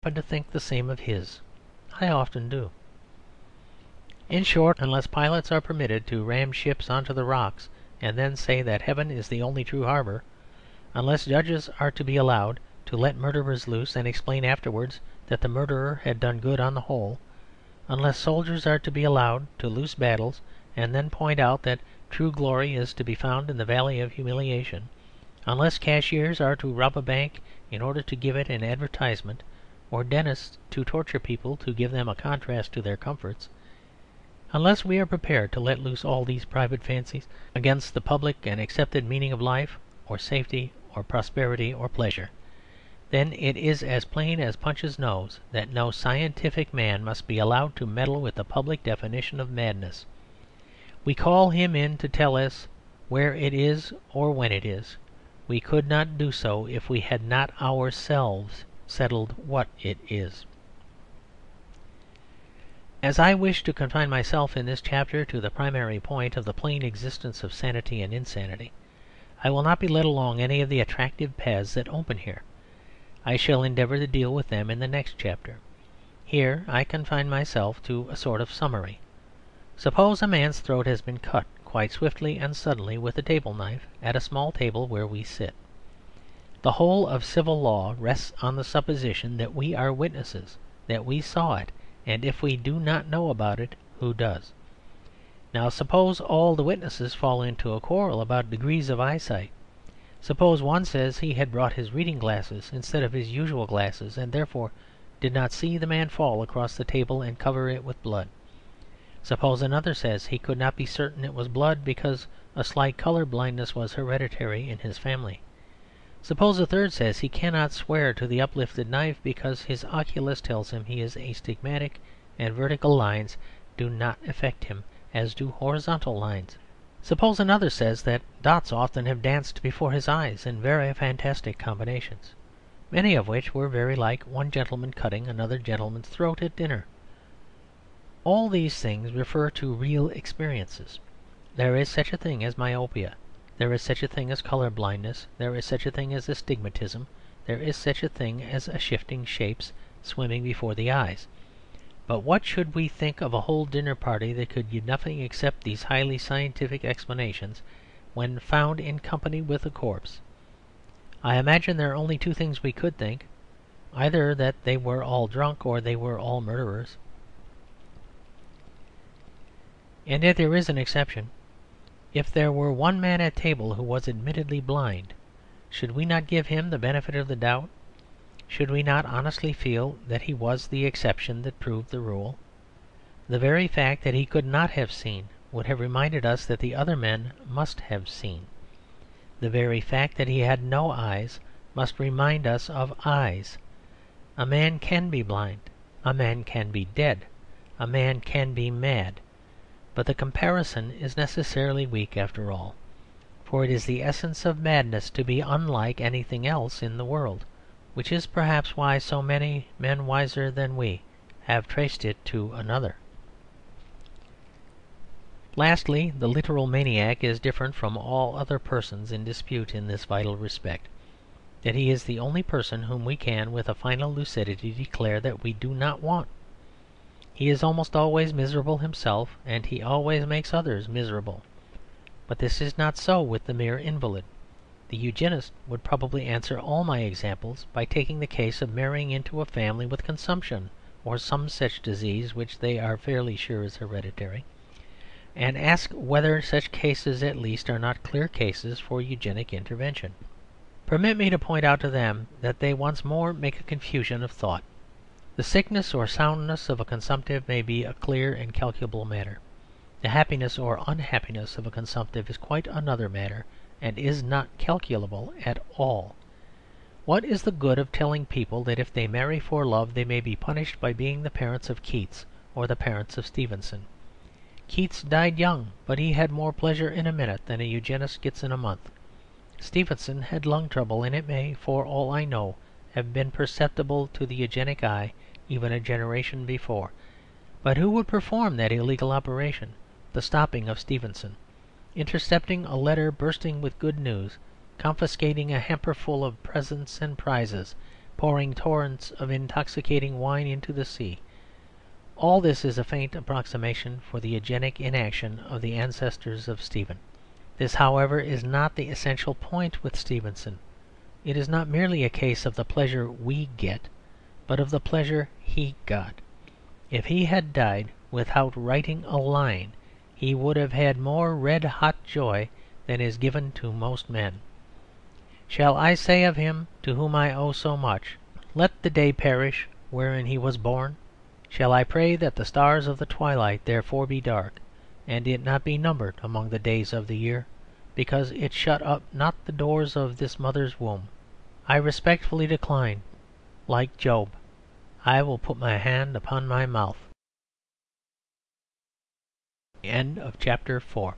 happen to think the same of his. I often do. In short, unless pilots are permitted to ram ships on to the rocks and then say that heaven is the only true harbour, unless judges are to be allowed to let murderers loose and explain afterwards that the murderer had done good on the whole, unless soldiers are to be allowed to loose battles and then point out that true glory is to be found in the valley of humiliation, unless cashiers are to rob a bank in order to give it an advertisement, or dentists to torture people to give them a contrast to their comforts, unless we are prepared to let loose all these private fancies against the public and accepted meaning of life, or safety, or prosperity, or pleasure, then it is as plain as Punch's nose that no scientific man must be allowed to meddle with the public definition of madness. We call him in to tell us where it is or when it is. We could not do so if we had not ourselves settled what it is. As I wish to confine myself in this chapter to the primary point of the plain existence of sanity and insanity, I will not be led along any of the attractive paths that open here. I shall endeavour to deal with them in the next chapter. Here I confine myself to a sort of summary. Suppose a man's throat has been cut quite swiftly and suddenly with a table knife at a small table where we sit. The whole of civil law rests on the supposition that we are witnesses, that we saw it, and if we do not know about it, who does? Now suppose all the witnesses fall into a quarrel about degrees of eyesight. Suppose one says he had brought his reading glasses instead of his usual glasses, and therefore did not see the man fall across the table and cover it with blood. Suppose another says he could not be certain it was blood because a slight colour blindness was hereditary in his family. Suppose a third says he cannot swear to the uplifted knife because his oculist tells him he is astigmatic and vertical lines do not affect him as do horizontal lines. Suppose another says that dots often have danced before his eyes in very fantastic combinations, many of which were very like one gentleman cutting another gentleman's throat at dinner. All these things refer to real experiences. There is such a thing as myopia. There is such a thing as colour blindness. There is such a thing as astigmatism. There is such a thing as a shifting shapes swimming before the eyes. But what should we think of a whole dinner party that could give nothing except these highly scientific explanations when found in company with a corpse? I imagine there are only two things we could think, either that they were all drunk or they were all murderers. And yet there is an exception. If there were one man at table who was admittedly blind, should we not give him the benefit of the doubt? Should we not honestly feel that he was the exception that proved the rule? The very fact that he could not have seen would have reminded us that the other men must have seen. The very fact that he had no eyes must remind us of eyes. A man can be blind. A man can be dead. A man can be mad. But the comparison is necessarily weak after all. For it is the essence of madness to be unlike anything else in the world, which is perhaps why so many men wiser than we have traced it to another. Lastly, the literal maniac is different from all other persons in dispute in this vital respect, that he is the only person whom we can with a final lucidity declare that we do not want. He is almost always miserable himself, and he always makes others miserable. But this is not so with the mere invalid. The Eugenist would probably answer all my examples by taking the case of marrying into a family with consumption, or some such disease which they are fairly sure is hereditary, and ask whether such cases at least are not clear cases for eugenic intervention. Permit me to point out to them that they once more make a confusion of thought. The sickness or soundness of a consumptive may be a clear and calculable matter. The happiness or unhappiness of a consumptive is quite another matter, and is not calculable at all. What is the good of telling people that if they marry for love they may be punished by being the parents of Keats or the parents of Stevenson? Keats died young, but he had more pleasure in a minute than a Eugenist gets in a month. Stevenson had lung trouble, and it may, for all I know, have been perceptible to the eugenic eye even a generation before. But who would perform that illegal operation, the stopping of Stevenson, intercepting a letter bursting with good news, confiscating a hamper full of presents and prizes, pouring torrents of intoxicating wine into the sea. All this is a faint approximation for the Eugenic inaction of the ancestors of Stephen. This, however, is not the essential point with Stevenson. It is not merely a case of the pleasure we get, but of the pleasure he got. If he had died without writing a line, he would have had more red-hot joy than is given to most men. Shall I say of him, to whom I owe so much, "Let the day perish wherein he was born"? Shall I pray that the stars of the twilight therefore be dark, and it not be numbered among the days of the year, because it shut up not the doors of this mother's womb? I respectfully decline. Like Job, I will put my hand upon my mouth. End of chapter 4.